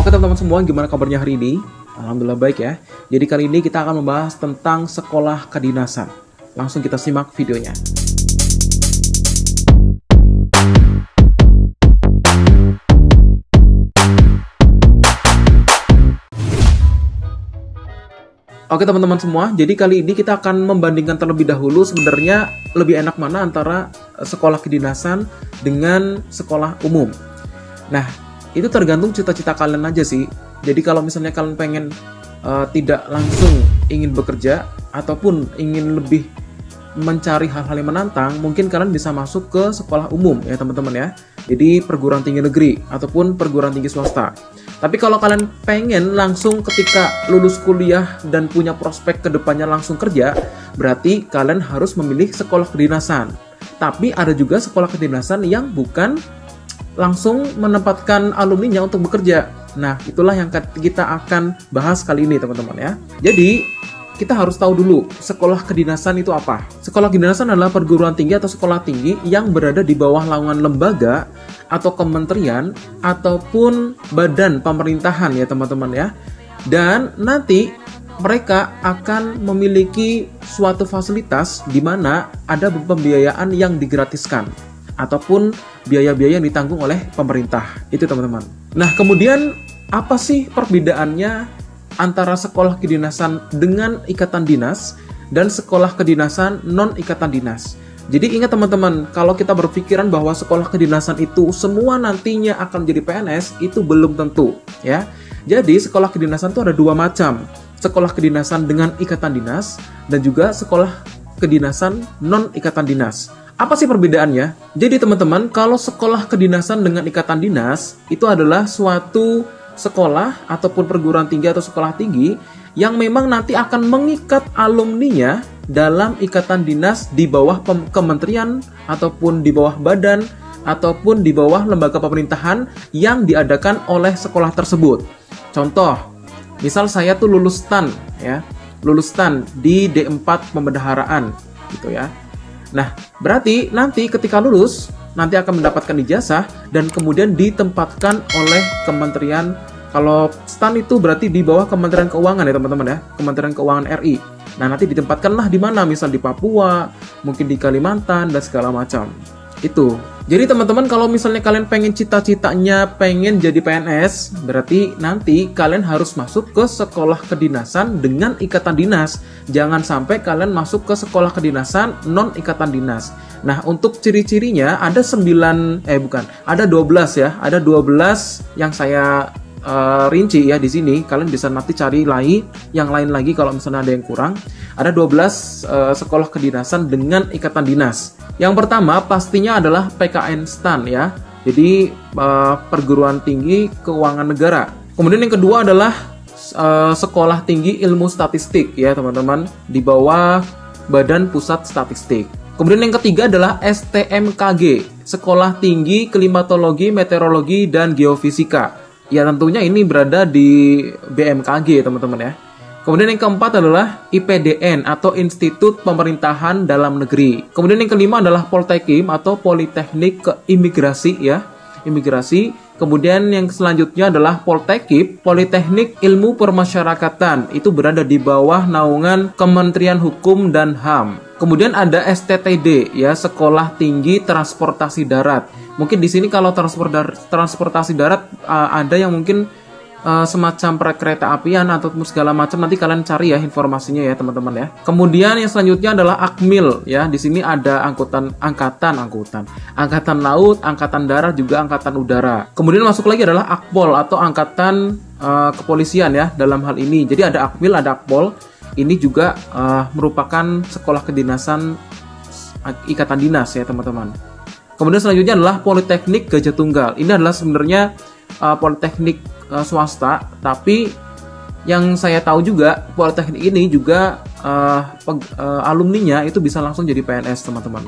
Oke teman-teman semua, gimana kabarnya hari ini? Alhamdulillah baik ya. Jadi kali ini kita akan membahas tentang sekolah kedinasan. Langsung kita simak videonya. Oke teman-teman semua, jadi kali ini kita akan membandingkan terlebih dahulu sebenarnya lebih enak mana antara sekolah kedinasan dengan sekolah umum. Nah, itu tergantung cita-cita kalian aja sih. Jadi kalau misalnya kalian pengen tidak langsung ingin bekerja ataupun ingin lebih mencari hal-hal yang menantang, mungkin kalian bisa masuk ke sekolah umum ya teman-teman ya. Jadi perguruan tinggi negeri ataupun perguruan tinggi swasta. Tapi kalau kalian pengen langsung ketika lulus kuliah dan punya prospek kedepannya langsung kerja, berarti kalian harus memilih sekolah kedinasan. Tapi ada juga sekolah kedinasan yang bukan langsung menempatkan alumninya untuk bekerja. Nah, itulah yang kita akan bahas kali ini teman-teman ya. Jadi, kita harus tahu dulu sekolah kedinasan itu apa. Sekolah kedinasan adalah perguruan tinggi atau sekolah tinggi yang berada di bawah naungan lembaga atau kementerian ataupun badan pemerintahan ya teman-teman ya. Dan nanti mereka akan memiliki suatu fasilitas di mana ada pembiayaan yang digratiskan ataupun biaya-biaya yang ditanggung oleh pemerintah. Itu teman-teman. Nah, kemudian apa sih perbedaannya antara sekolah kedinasan dengan ikatan dinas dan sekolah kedinasan non ikatan dinas? Jadi ingat teman-teman, kalau kita berpikiran bahwa sekolah kedinasan itu semua nantinya akan jadi PNS, itu belum tentu ya. Jadi sekolah kedinasan itu ada dua macam. Sekolah kedinasan dengan ikatan dinas dan juga sekolah kedinasan non ikatan dinas. Apa sih perbedaannya? Jadi teman-teman, kalau sekolah kedinasan dengan ikatan dinas itu adalah suatu sekolah ataupun perguruan tinggi atau sekolah tinggi yang memang nanti akan mengikat alumninya dalam ikatan dinas di bawah kementerian ataupun di bawah badan ataupun di bawah lembaga pemerintahan yang diadakan oleh sekolah tersebut. Contoh, misal saya tuh lulus STAN ya, lulus STAN di D4 Pembendaharaan gitu ya. Nah, berarti nanti ketika lulus nanti akan mendapatkan ijazah dan kemudian ditempatkan oleh kementerian. Kalau STAN itu berarti di bawah Kementerian Keuangan ya teman-teman ya, Kementerian Keuangan RI. Nah, nanti ditempatkanlah di mana, misal di Papua, mungkin di Kalimantan dan segala macam. Itu. Jadi teman-teman, kalau misalnya kalian pengen cita-citanya pengen jadi PNS, berarti nanti kalian harus masuk ke sekolah kedinasan dengan ikatan dinas. Jangan sampai kalian masuk ke sekolah kedinasan non ikatan dinas. Nah, untuk ciri-cirinya ada 12 ya. Ada 12 yang saya rinci ya di sini. Kalian bisa nanti cari lagi yang lain lagi kalau misalnya ada yang kurang. Ada 12 sekolah kedinasan dengan ikatan dinas. Yang pertama pastinya adalah PKN STAN ya. Jadi perguruan tinggi keuangan negara. Kemudian yang kedua adalah sekolah tinggi ilmu statistik ya teman-teman, di bawah Badan Pusat Statistik. Kemudian yang ketiga adalah STMKG, Sekolah Tinggi Klimatologi, Meteorologi dan Geofisika. Ya tentunya ini berada di BMKG teman-teman ya. Kemudian yang keempat adalah IPDN atau Institut Pemerintahan Dalam Negeri. Kemudian yang kelima adalah Poltekim atau Politeknik Keimigrasi ya, imigrasi. Kemudian yang selanjutnya adalah Poltekip, Politeknik Ilmu Permasyarakatan. Itu berada di bawah naungan Kementerian Hukum dan HAM. Kemudian ada STTD ya, Sekolah Tinggi Transportasi Darat. Mungkin di sini kalau transportasi darat ada yang mungkin semacam kereta apian atau segala macam, nanti kalian cari ya informasinya ya teman-teman ya. Kemudian yang selanjutnya adalah Akmil ya. Di sini ada angkatan laut, angkatan darat, juga angkatan udara. Kemudian masuk lagi adalah Akpol atau angkatan kepolisian ya dalam hal ini. Jadi ada Akmil, ada Akpol. Ini juga merupakan sekolah kedinasan ikatan dinas ya teman-teman. Kemudian selanjutnya adalah Politeknik Gajah Tunggal. Ini adalah sebenarnya politeknik swasta, tapi yang saya tahu juga politeknik ini juga alumninya itu bisa langsung jadi PNS teman-teman.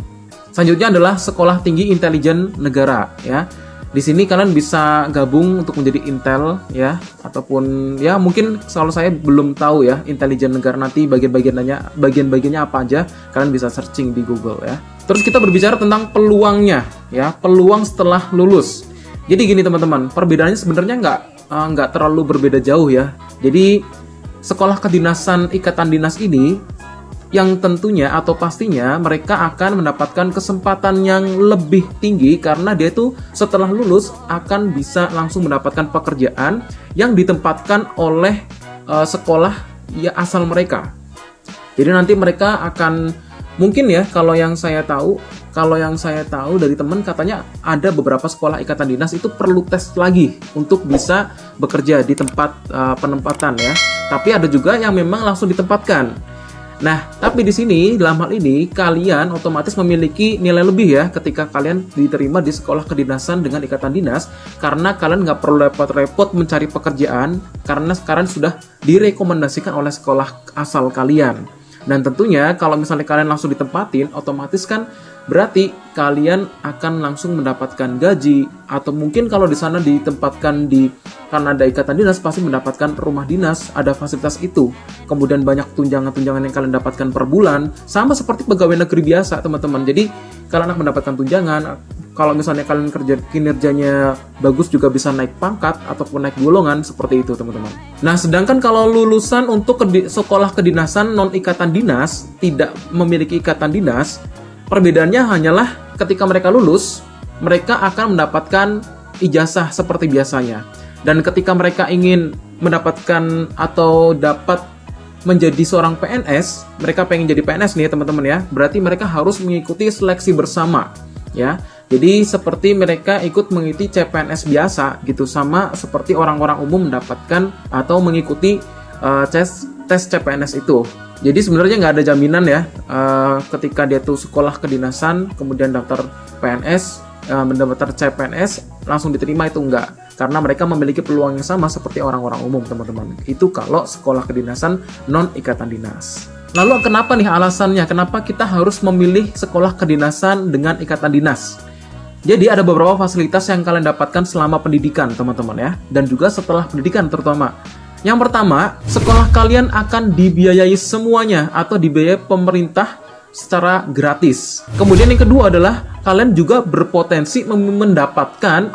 Selanjutnya adalah Sekolah Tinggi Intelijen Negara ya. Di sini kalian bisa gabung untuk menjadi intel ya, ataupun ya mungkin kalau saya belum tahu ya intelijen negara nanti bagian-bagiannya apa aja, kalian bisa searching di Google ya. Terus kita berbicara tentang peluangnya ya, peluang setelah lulus. Jadi gini teman-teman, perbedaannya sebenarnya nggak terlalu berbeda jauh ya. Jadi sekolah kedinasan ikatan dinas ini yang tentunya atau pastinya mereka akan mendapatkan kesempatan yang lebih tinggi karena dia itu setelah lulus akan bisa langsung mendapatkan pekerjaan yang ditempatkan oleh sekolah ya asal mereka. Jadi nanti mereka akan mungkin ya kalau yang saya tahu dari teman katanya ada beberapa sekolah ikatan dinas itu perlu tes lagi untuk bisa bekerja di tempat penempatan ya. Tapi ada juga yang memang langsung ditempatkan. Nah, tapi di sini dalam hal ini kalian otomatis memiliki nilai lebih ya ketika kalian diterima di sekolah kedinasan dengan ikatan dinas karena kalian nggak perlu repot-repot mencari pekerjaan karena sekarang sudah direkomendasikan oleh sekolah asal kalian. Dan tentunya kalau misalnya kalian langsung ditempatin, otomatis kan berarti kalian akan langsung mendapatkan gaji atau mungkin kalau di sana ditempatkan karena ada ikatan dinas pasti mendapatkan rumah dinas, ada fasilitas itu. Kemudian banyak tunjangan-tunjangan yang kalian dapatkan per bulan, sama seperti pegawai negeri biasa, teman-teman. Jadi kalian akan mendapatkan tunjangan. Kalau misalnya kalian kinerjanya bagus juga bisa naik pangkat ataupun naik golongan seperti itu, teman-teman. Nah, sedangkan kalau lulusan untuk sekolah kedinasan non ikatan dinas tidak memiliki ikatan dinas, perbedaannya hanyalah ketika mereka lulus, mereka akan mendapatkan ijazah seperti biasanya. Dan ketika mereka ingin mendapatkan atau dapat menjadi seorang PNS, mereka pengen jadi PNS nih teman-teman ya, berarti mereka harus mengikuti seleksi bersama ya. Jadi seperti mereka ikut mengikuti CPNS biasa gitu, sama seperti orang-orang umum mendapatkan atau mengikuti tes CPNS itu. Jadi sebenarnya nggak ada jaminan ya ketika dia tuh sekolah kedinasan kemudian daftar PNS, mendaftar CPNS langsung diterima, itu enggak, karena mereka memiliki peluang yang sama seperti orang-orang umum, teman-teman. Itu kalau sekolah kedinasan non ikatan dinas. Lalu kenapa nih alasannya? Kenapa kita harus memilih sekolah kedinasan dengan ikatan dinas? Jadi ada beberapa fasilitas yang kalian dapatkan selama pendidikan, teman-teman ya, dan juga setelah pendidikan terutama. Yang pertama, sekolah kalian akan dibiayai semuanya atau dibiayai pemerintah secara gratis. Kemudian yang kedua adalah kalian juga berpotensi mendapatkan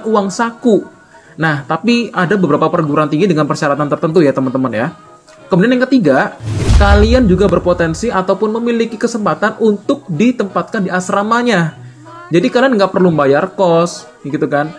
uang saku. Nah, tapi ada beberapa perguruan tinggi dengan persyaratan tertentu ya, teman-teman ya. Kemudian yang ketiga, kalian juga berpotensi ataupun memiliki kesempatan untuk ditempatkan di asramanya. Jadi kalian nggak perlu bayar kos, gitu kan.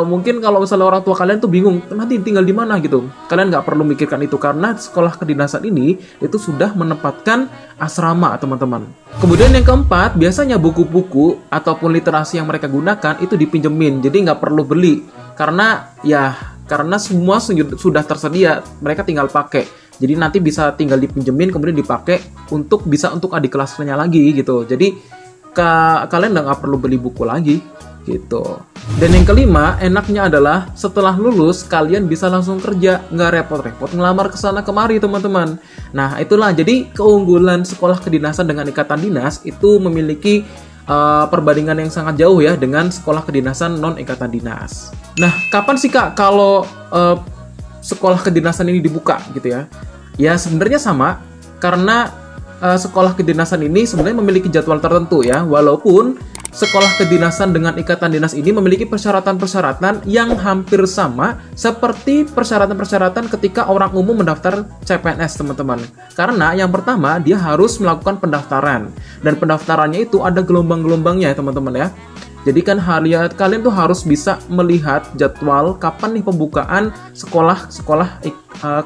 Mungkin kalau misalnya orang tua kalian tuh bingung, nanti tinggal di mana gitu. Kalian nggak perlu mikirkan itu karena sekolah kedinasan ini itu sudah menempatkan asrama, teman-teman. Kemudian yang keempat, biasanya buku-buku ataupun literasi yang mereka gunakan itu dipinjemin, jadi nggak perlu beli. Karena semua sudah tersedia, mereka tinggal pakai. Jadi nanti bisa tinggal dipinjemin kemudian dipakai untuk adik kelasnya lagi gitu. Jadi kalian nggak perlu beli buku lagi gitu. Dan yang kelima, enaknya adalah setelah lulus kalian bisa langsung kerja, nggak repot-repot ngelamar kesana kemari, teman-teman. Nah, itulah jadi keunggulan sekolah kedinasan dengan ikatan dinas itu memiliki perbandingan yang sangat jauh ya dengan sekolah kedinasan non ikatan dinas. Nah, kapan sih Kak kalau sekolah kedinasan ini dibuka gitu ya? Ya sebenarnya sama, karena sekolah kedinasan ini sebenarnya memiliki jadwal tertentu ya, walaupun sekolah kedinasan dengan ikatan dinas ini memiliki persyaratan-persyaratan yang hampir sama seperti persyaratan-persyaratan ketika orang umum mendaftar CPNS, teman-teman. Karena yang pertama, dia harus melakukan pendaftaran, dan pendaftarannya itu ada gelombang-gelombangnya ya, teman-teman ya. Jadi kan kalian tuh harus bisa melihat jadwal kapan nih pembukaan sekolah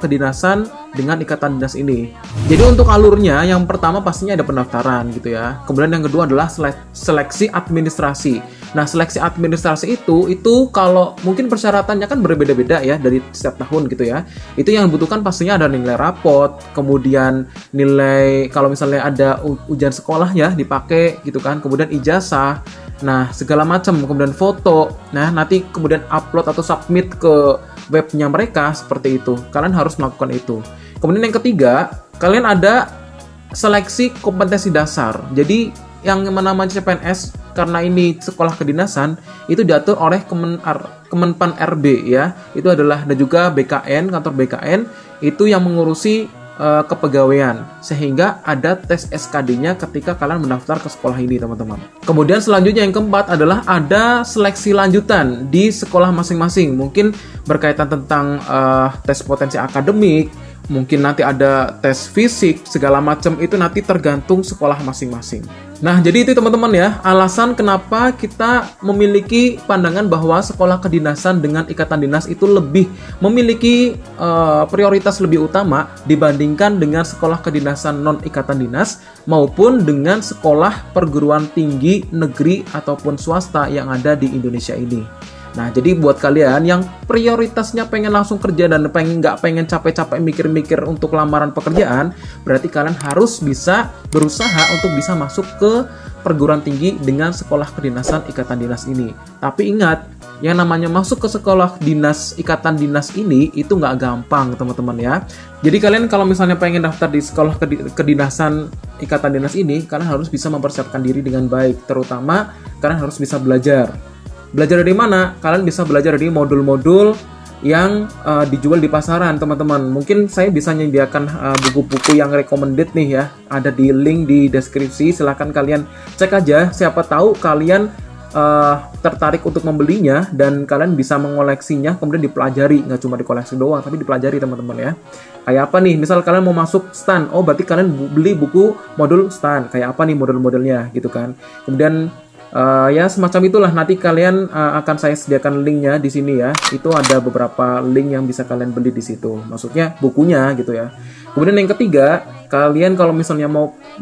kedinasan dengan ikatan dinas ini. Jadi untuk alurnya yang pertama pastinya ada pendaftaran gitu ya. Kemudian yang kedua adalah seleksi administrasi. Nah, seleksi administrasi itu kalau mungkin persyaratannya kan berbeda-beda ya dari setiap tahun gitu ya. Itu yang dibutuhkan pastinya ada nilai rapot, kemudian nilai kalau misalnya ada ujian sekolah ya dipakai gitu kan, kemudian ijazah. Nah, segala macam, kemudian foto. Nah, nanti kemudian upload atau submit ke webnya mereka seperti itu. Kalian harus melakukan itu. Kemudian yang ketiga, kalian ada seleksi kompetensi dasar. Jadi yang namanya CPNS karena ini sekolah kedinasan itu diatur oleh Kemenpan RB ya. Itu adalah, dan juga BKN, kantor BKN itu yang mengurusi kepegawaian, sehingga ada tes SKD-nya ketika kalian mendaftar ke sekolah ini, teman-teman. Kemudian selanjutnya yang keempat adalah ada seleksi lanjutan di sekolah masing-masing. Mungkin berkaitan tentang tes potensi akademik, mungkin nanti ada tes fisik, segala macam itu nanti tergantung sekolah masing-masing. Nah, jadi itu teman-teman ya, alasan kenapa kita memiliki pandangan bahwa sekolah kedinasan dengan ikatan dinas itu lebih memiliki prioritas lebih utama dibandingkan dengan sekolah kedinasan non ikatan dinas maupun dengan sekolah perguruan tinggi negeri ataupun swasta yang ada di Indonesia ini. Nah, jadi buat kalian yang prioritasnya pengen langsung kerja dan nggak pengen capek-capek mikir-mikir untuk lamaran pekerjaan, berarti kalian harus bisa berusaha untuk bisa masuk ke perguruan tinggi dengan sekolah kedinasan ikatan dinas ini. Tapi ingat, yang namanya masuk ke sekolah dinas ikatan dinas ini itu nggak gampang, teman-teman ya. Jadi kalian kalau misalnya pengen daftar di sekolah kedinasan ikatan dinas ini, kalian harus bisa mempersiapkan diri dengan baik. Terutama kalian harus bisa belajar. Belajar dari mana? Kalian bisa belajar dari modul-modul yang dijual di pasaran, teman-teman. Mungkin saya bisa menyediakan buku-buku yang recommended nih ya. Ada di link di deskripsi. Silahkan kalian cek aja. Siapa tahu kalian tertarik untuk membelinya dan kalian bisa mengoleksinya, kemudian dipelajari. Nggak cuma dikoleksi doang, tapi dipelajari, teman-teman ya. Kayak apa nih? Misal kalian mau masuk STAN. Oh, berarti kalian beli buku modul STAN. Kayak apa nih modul-modulnya gitu kan. Kemudian ya semacam itulah, nanti kalian akan saya sediakan linknya di sini ya. Itu ada beberapa link yang bisa kalian beli di situ. Maksudnya bukunya gitu ya. Kemudian yang ketiga, kalian kalau misalnya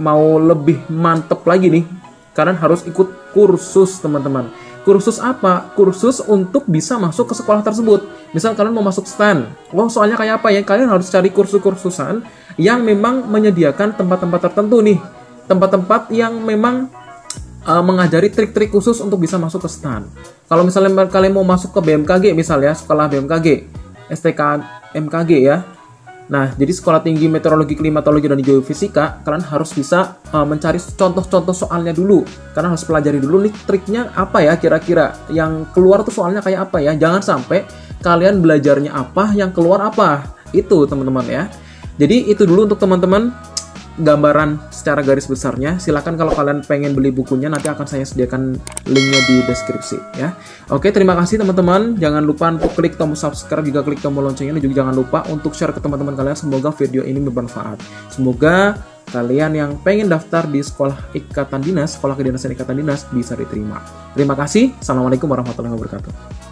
mau lebih mantep lagi nih, kalian harus ikut kursus, teman-teman. Kursus apa? Kursus untuk bisa masuk ke sekolah tersebut. Misal kalian mau masuk STAN. Oh, soalnya kayak apa ya? Kalian harus cari kursus-kursusan yang memang menyediakan tempat-tempat tertentu nih. Tempat-tempat yang memang mengajari trik-trik khusus untuk bisa masuk ke STAN. Kalau misalnya kalian mau masuk ke BMKG misalnya, sekolah BMKG, STK MKG ya. Nah, jadi Sekolah Tinggi Meteorologi, Klimatologi, dan Geofisika, kalian harus bisa mencari contoh-contoh soalnya dulu. Kalian harus pelajari dulu nih triknya apa ya kira-kira. Yang keluar tuh soalnya kayak apa ya. Jangan sampai kalian belajarnya apa, yang keluar apa. Itu teman-teman ya. Jadi itu dulu untuk teman-teman gambaran secara garis besarnya. Silakan kalau kalian pengen beli bukunya, nanti akan saya sediakan linknya di deskripsi ya. Oke, terima kasih teman-teman. Jangan lupa untuk klik tombol subscribe, juga klik tombol loncengnya, dan juga jangan lupa untuk share ke teman-teman kalian. Semoga video ini bermanfaat. Semoga kalian yang pengen daftar di sekolah ikatan dinas, sekolah kedinasan ikatan dinas bisa diterima. Terima kasih. Assalamualaikum warahmatullahi wabarakatuh.